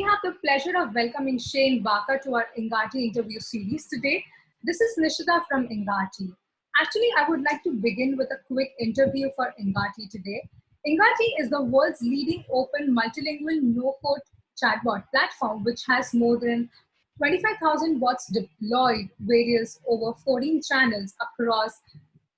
have the pleasure of welcoming Shane Barker to our Engati interview series today. This is Nishita from Engati. Actually, I would like to begin with a quick interview for Engati today. Engati is the world's leading open multilingual no-code chatbot platform, which has more than 25,000 bots deployed various over 14 channels across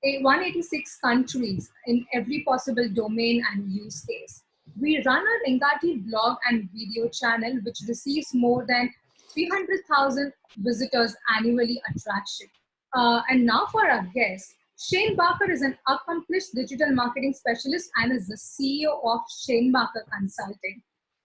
186 countries in every possible domain and use case. We run our Engati blog and video channel, which receives more than 300,000 visitors annually attraction. And now for our guest, Shane Barker is an accomplished digital marketing specialist and is the CEO of Shane Barker Consulting.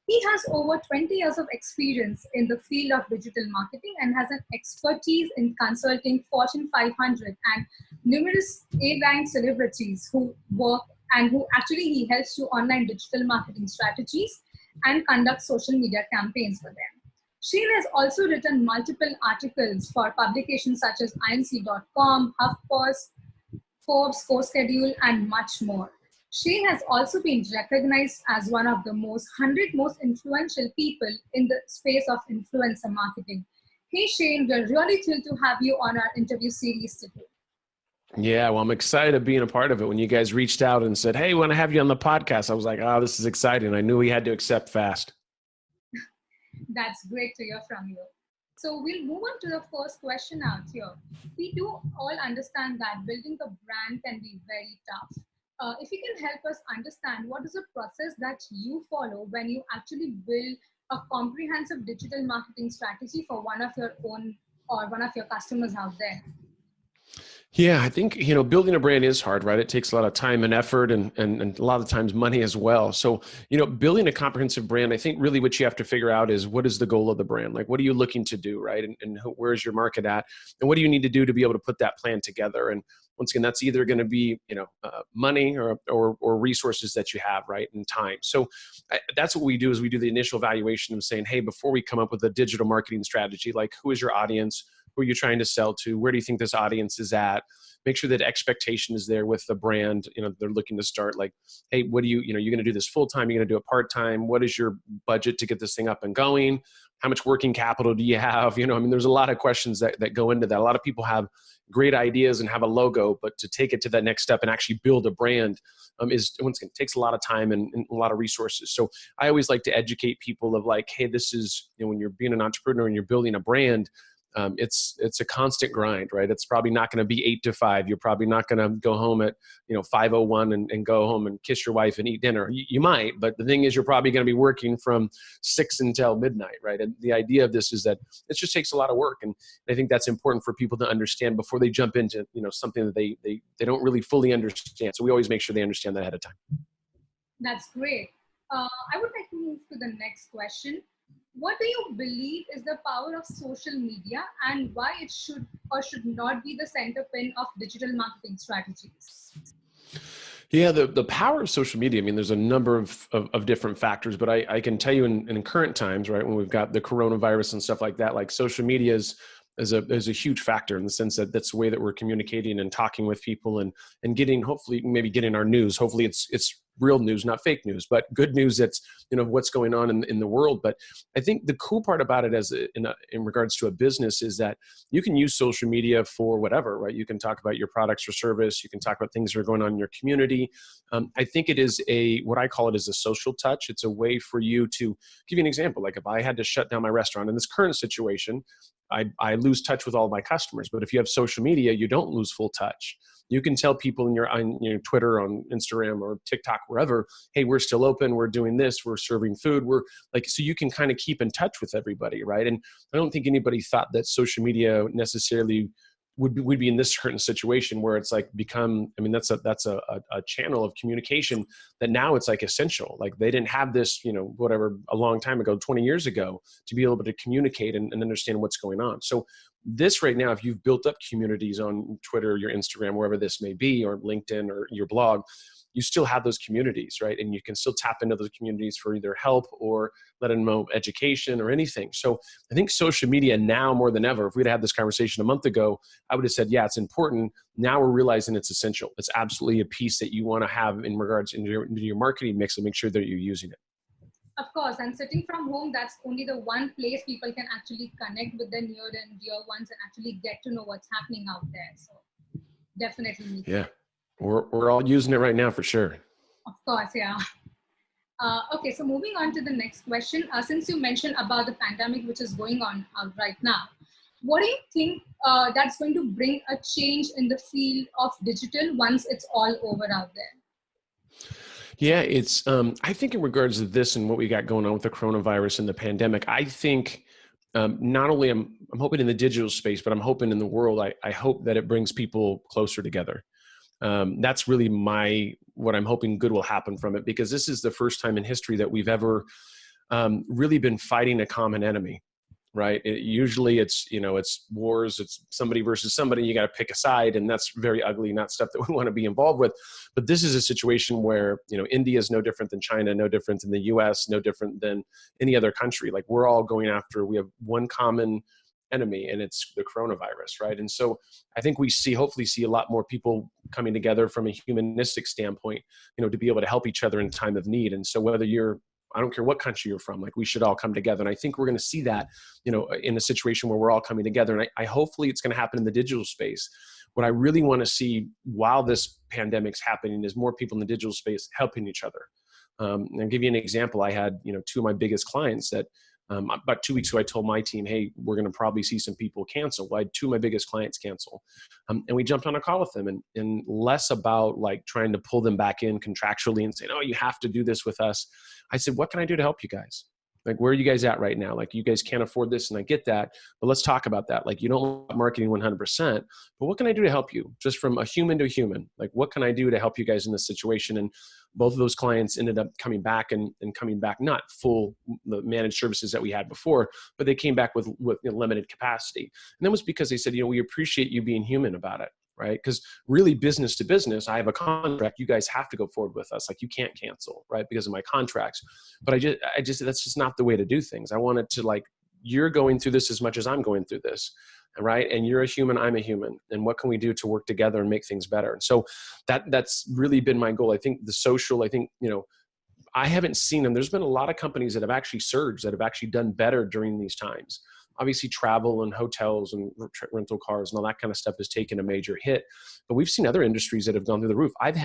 He has over 20 years of experience in the field of digital marketing and has an expertise in consulting Fortune 500 and numerous A-line celebrities who work and who actually he helps to online digital marketing strategies and conduct social media campaigns for them. Shane has also written multiple articles for publications such as INC.com, HuffPost, Forbes, CoSchedule, and much more. Shane has also been recognized as one of the 100 most influential people in the space of influencer marketing. Hey Shane, we're really thrilled to have you on our interview series today. Yeah, well, I'm excited being a part of it. When you guys reached out and said, hey, we want to have you on the podcast, I was like, oh, this is exciting. I knew we had to accept fast. That's great to hear from you. So we'll move on to the first question out here. We do all understand that building a brand can be very tough. If you can help us understand what is the process that you follow when you actually build a comprehensive digital marketing strategy for one of your own or one of your customers out there. Yeah, I think, building a brand is hard, right? It takes a lot of time and effort and a lot of times money as well. So, building a comprehensive brand, I think really what you have to figure out is what is the goal of the brand? Like, what are you looking to do, right? And where's your market at? And what do you need to do to be able to put that plan together? And once again, that's either going to be, money or resources that you have, right? And time. So that's what we do is we do the initial evaluation of saying, hey, before we come up with a digital marketing strategy, like who is your audience? Who are you trying to sell to? Where do you think this audience is at? Make sure that expectation is there with the brand. They're looking to start like, hey, what do you're going to do this full time? You're going to do it part time. What is your budget to get this thing up and going? How much working capital do you have? There's a lot of questions that go into that. A lot of people have great ideas and have a logo, but to take it to that next step and actually build a brand takes a lot of time and a lot of resources. So I always like to educate people of like, hey, this is, when you're being an entrepreneur and you're building a brand, it's a constant grind, right? It's probably not going to be 8 to 5. You're probably not going to go home at 5:01 and go home and kiss your wife and eat dinner. You might, but the thing is, you're probably going to be working from 6 until midnight, right? And the idea of this is that it just takes a lot of work, and I think that's important for people to understand before they jump into something that they don't really fully understand. So we always make sure they understand that ahead of time. That's great. I would like to move to the next question. What do you believe is the power of social media and why it should or should not be the centerpin of digital marketing strategies? Yeah, the power of social media, there's a number of different factors, but I can tell you in current times, right, when we've got the coronavirus and stuff like that, like social media is a huge factor in the sense that that's the way that we're communicating and talking with people and getting, hopefully, maybe getting our news. Hopefully it's real news, not fake news, but good news that's, what's going on in the world. But I think the cool part about it in regards to a business is that you can use social media for whatever, right? You can talk about your products or service. You can talk about things that are going on in your community. I think it is what I call it is a social touch. It's a way for you to give you an example. Like if I had to shut down my restaurant in this current situation, I lose touch with all my customers. But if you have social media, you don't lose full touch. You can tell people on your Twitter, on Instagram or TikTok, wherever, hey, we're still open. We're doing this. We're serving food. So you can kind of keep in touch with everybody, right? And I don't think anybody thought that social media necessarily would be in this certain situation where it's like become, that's a channel of communication that now it's like essential. Like they didn't have this, whatever, a long time ago, 20 years ago, to be able to communicate and understand what's going on. So this right now, if you've built up communities on Twitter, your Instagram, wherever this may be, or LinkedIn or your blog, you still have those communities, right? And you can still tap into those communities for either help or let them know education or anything. So I think social media now more than ever, if we'd had this conversation a month ago, I would have said, yeah, it's important. Now we're realizing it's essential. It's absolutely a piece that you want to have in regards into your marketing mix and make sure that you're using it. Of course, and sitting from home, that's only the one place people can actually connect with their near and dear ones and actually get to know what's happening out there. So definitely need to. Yeah, we're all using it right now for sure. Of course, yeah. Okay, so moving on to the next question. Since you mentioned about the pandemic, which is going on right now, what do you think that's going to bring a change in the field of digital once it's all over out there? Yeah, it's I think in regards to this and what we got going on with the coronavirus and the pandemic, I think not only I'm hoping in the digital space, but I'm hoping in the world. I hope that it brings people closer together. That's really what I'm hoping good will happen from it, because this is the first time in history that we've ever really been fighting a common enemy, right? Usually it's wars, it's somebody versus somebody, you got to pick a side, and that's very ugly, not stuff that we want to be involved with. But this is a situation where India is no different than China, no different than the US, no different than any other country. Like, we're all going after, we have one common enemy, and it's the coronavirus, right? And so I think we hopefully see a lot more people coming together from a humanistic standpoint, to be able to help each other in time of need. And so I don't care what country you're from, like, we should all come together. And I think we're going to see that, in a situation where we're all coming together. And I hopefully it's going to happen in the digital space. What I really want to see while this pandemic's happening is more people in the digital space helping each other. And I'll give you an example. I had, two of my biggest clients that about 2 weeks ago, I told my team, hey, we're going to probably see some people cancel. Well, I had two of my biggest clients cancel. And we jumped on a call with them, and less about like trying to pull them back in contractually and saying, oh, you have to do this with us. I said, what can I do to help you guys? Like, where are you guys at right now? Like, you guys can't afford this, and I get that, but let's talk about that. Like, you don't want marketing 100%, but what can I do to help you? Just from a human to human, like, what can I do to help you guys in this situation? And both of those clients ended up coming back and coming back, not full the managed services that we had before, but they came back with limited capacity. And that was because they said, we appreciate you being human about it. Right? Because really, business to business, I have a contract. You guys have to go forward with us. Like, you can't cancel, right? Because of my contracts. But I just that's just not the way to do things. I want it to, like, you're going through this as much as I'm going through this, right? And you're a human, I'm a human. And what can we do to work together and make things better? And so that's really been my goal. I think I haven't seen them. There's been a lot of companies that have actually surged, that have actually done better during these times. Obviously, travel and hotels and rental cars and all that kind of stuff has taken a major hit. But we've seen other industries that have gone through the roof. I've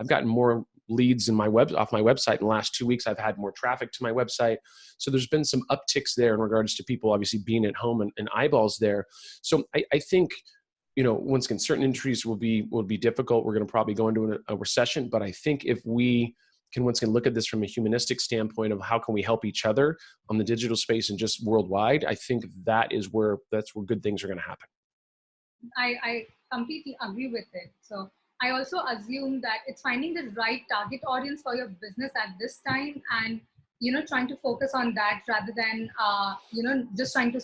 gotten more leads off my website in the last 2 weeks. I've had more traffic to my website. So there's been some upticks there in regards to people obviously being at home and eyeballs there. So I think, once again, certain industries will be difficult. We're going to probably go into a recession. But I think if we can once again look at this from a humanistic standpoint of how can we help each other on the digital space and just worldwide, I think that's where good things are going to happen. I completely agree with it. So I also assume that it's finding the right target audience for your business at this time, and trying to focus on that rather than just trying to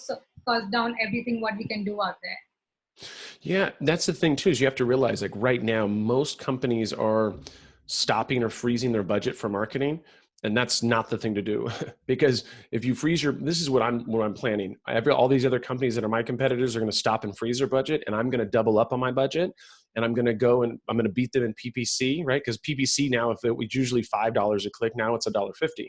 cut down everything what we can do out there. Yeah, that's the thing too, is you have to realize, like, right now most companies are stopping or freezing their budget for marketing. And that's not the thing to do, because if you freeze this is what I'm planning. All these other companies that are my competitors are going to stop and freeze their budget, and I'm going to double up on my budget, and I'm going to go and I'm going to beat them in PPC, right? Because PPC now, if it was usually $5 a click, now it's $1.50,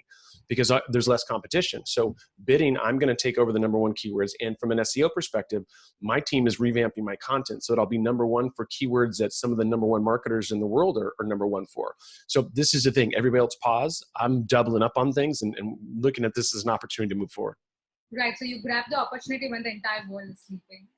because there's less competition. So bidding, I'm going to take over the number one keywords. And from an SEO perspective, my team is revamping my content so that I'll be number one for keywords that some of the number one marketers in the world are number one for. So this is the thing. Everybody else pause. I'm doubling up on things and looking at this as an opportunity to move forward. Right. So you grab the opportunity when the entire world is sleeping.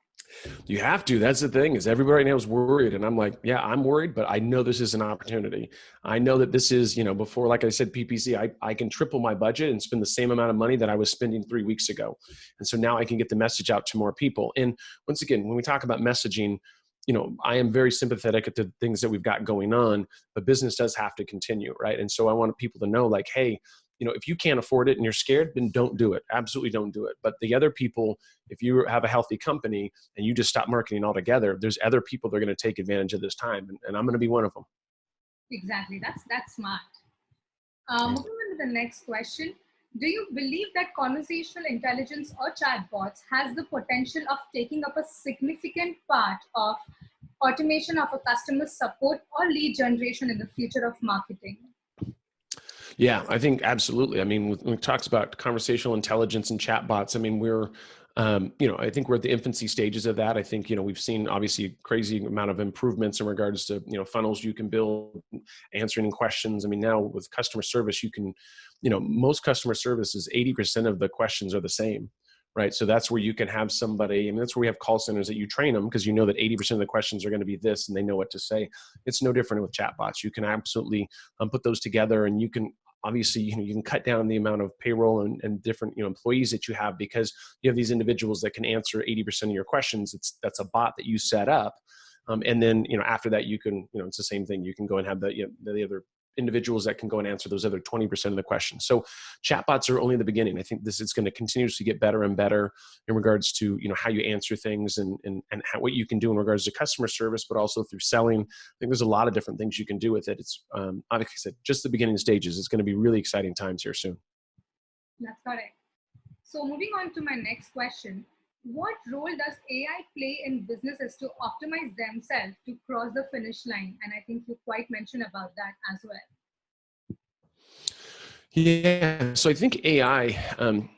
You have to. That's the thing, is everybody right now is worried. And I'm like, yeah, I'm worried, but I know this is an opportunity. I know that this is, before, like I said, PPC, I can triple my budget and spend the same amount of money that I was spending 3 weeks ago. And so now I can get the message out to more people. And once again, when we talk about messaging, I am very sympathetic to the things that we've got going on, but business does have to continue, right? And so I want people to know, like, hey, if you can't afford it and you're scared, then don't do it. Absolutely don't do it. But the other people, if you have a healthy company and you just stop marketing altogether, there's other people that are going to take advantage of this time. And I'm going to be one of them. Exactly. That's smart. Moving on to the next question. Do you believe that conversational intelligence or chatbots has the potential of taking up a significant part of automation of a customer support or lead generation in the future of marketing? Yeah, I think absolutely. I mean, when it talks about conversational intelligence and chatbots, I mean, I think we're at the infancy stages of that. I think, we've seen obviously crazy amount of improvements in regards to, funnels you can build, answering questions. I mean, now with customer service, you can, most customer services, 80% of the questions are the same. Right. So that's where you can have somebody, I mean, that's where we have call centers that you train them because you know that 80% of the questions are going to be this and they know what to say. It's no different with chatbots. You can absolutely put those together, and you can obviously, you can cut down the amount of payroll and different, employees that you have because you have these individuals that can answer 80% of your questions. That's a bot that you set up. And then, after that, you can, it's the same thing. You can go and have the other individuals that can go and answer those other 20% of the questions. So chatbots are only the beginning. I think this is going to continuously get better and better in regards to, how you answer things and what you can do in regards to customer service, but also through selling. I think there's a lot of different things you can do with it. It's like I said, just the beginning stages. It's going to be really exciting times here soon. That's correct. So moving on to my next question, what role does AI play in businesses to optimize themselves to cross the finish line? And I think you quite mentioned about that as well. Yeah, so I think AI,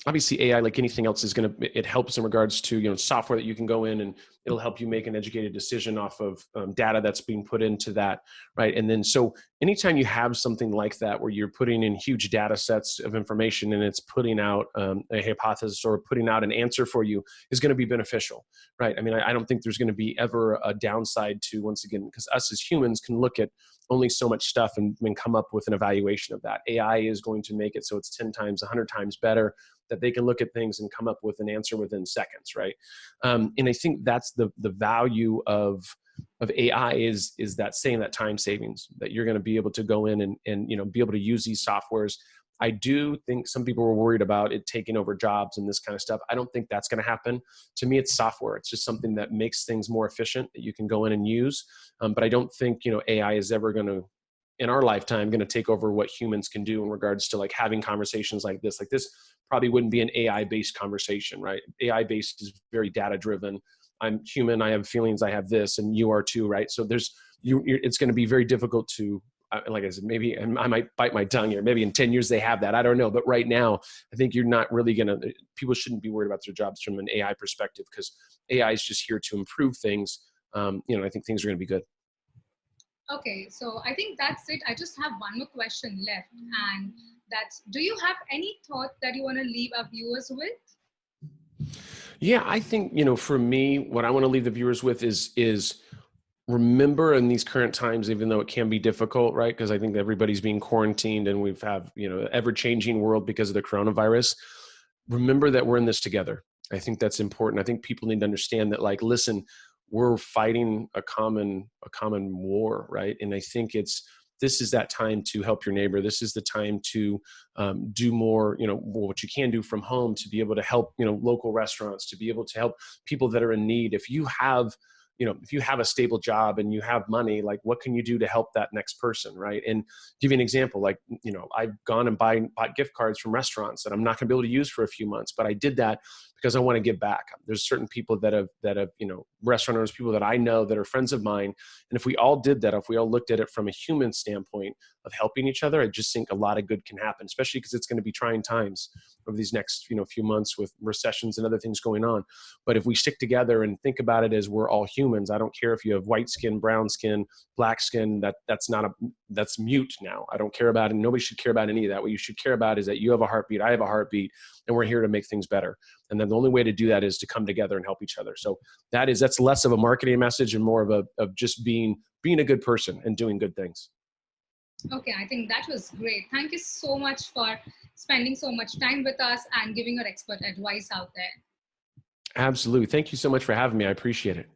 obviously AI, like anything else, it helps in regards to, software that you can go in and it'll help you make an educated decision off of data that's being put into that, right? And then, so anytime you have something like that, where you're putting in huge data sets of information and it's putting out a hypothesis or putting out an answer for you, is going to be beneficial, right? I mean, I don't think there's going to be ever a downside to, once again, because us as humans can look at only so much stuff and come up with an evaluation of that. AI is going to make it so it's 10 times, 100 times better, that they can look at things and come up with an answer within seconds, right? And I think that's the value of AI is that saying that time savings, that you're going to be able to go in and be able to use these softwares. I do think some people were worried about it taking over jobs and this kind of stuff. I don't think that's going to happen. To me, it's software. It's just something that makes things more efficient that you can go in and use. But I don't think, AI is ever going to, in our lifetime, going to take over what humans can do in regards to like having conversations like this. Like this probably wouldn't be an AI-based conversation, right? AI-based is very data-driven. I'm human. I have feelings. I have this, and you are too, right? So it's going to be very difficult to, like I said, maybe I might bite my tongue here. Maybe in 10 years they have that. I don't know. But right now, I think you're not really people shouldn't be worried about their jobs from an AI perspective, because AI is just here to improve things. I think things are going to be good. Okay, so I think that's it. I just have one more question left, and that's, do you have any thought that you want to leave our viewers with? Yeah, I think, for me, what I want to leave the viewers with is remember in these current times, even though it can be difficult, right? Because I think everybody's being quarantined and we've have, ever-changing world because of the coronavirus. Remember that we're in this together. I think that's important. I think people need to understand that, like, listen, we're fighting a common war, right? And I think this is that time to help your neighbor. This is the time to do more, what you can do from home, to be able to help, local restaurants, to be able to help people that are in need. If you have a stable job and you have money, like, what can you do to help that next person, right? And give you an example, like, I've gone and bought gift cards from restaurants that I'm not going to be able to use for a few months, but I did that because I want to give back. There's certain people that have, restaurant owners, people that I know that are friends of mine. And if we all did that, if we all looked at it from a human standpoint of helping each other, I just think a lot of good can happen, especially because it's going to be trying times over these next, few months with recessions and other things going on. But if we stick together and think about it as we're all humans, I don't care if you have white skin, brown skin, black skin, that's mute now. I don't care about it. Nobody should care about any of that. What you should care about is that you have a heartbeat, I have a heartbeat, and we're here to make things better. And then the only way to do that is to come together and help each other. So that's less of a marketing message and more of just being a good person and doing good things. Okay, I think that was great. Thank you so much for spending so much time with us and giving your expert advice out there. Absolutely. Thank you so much for having me. I appreciate it.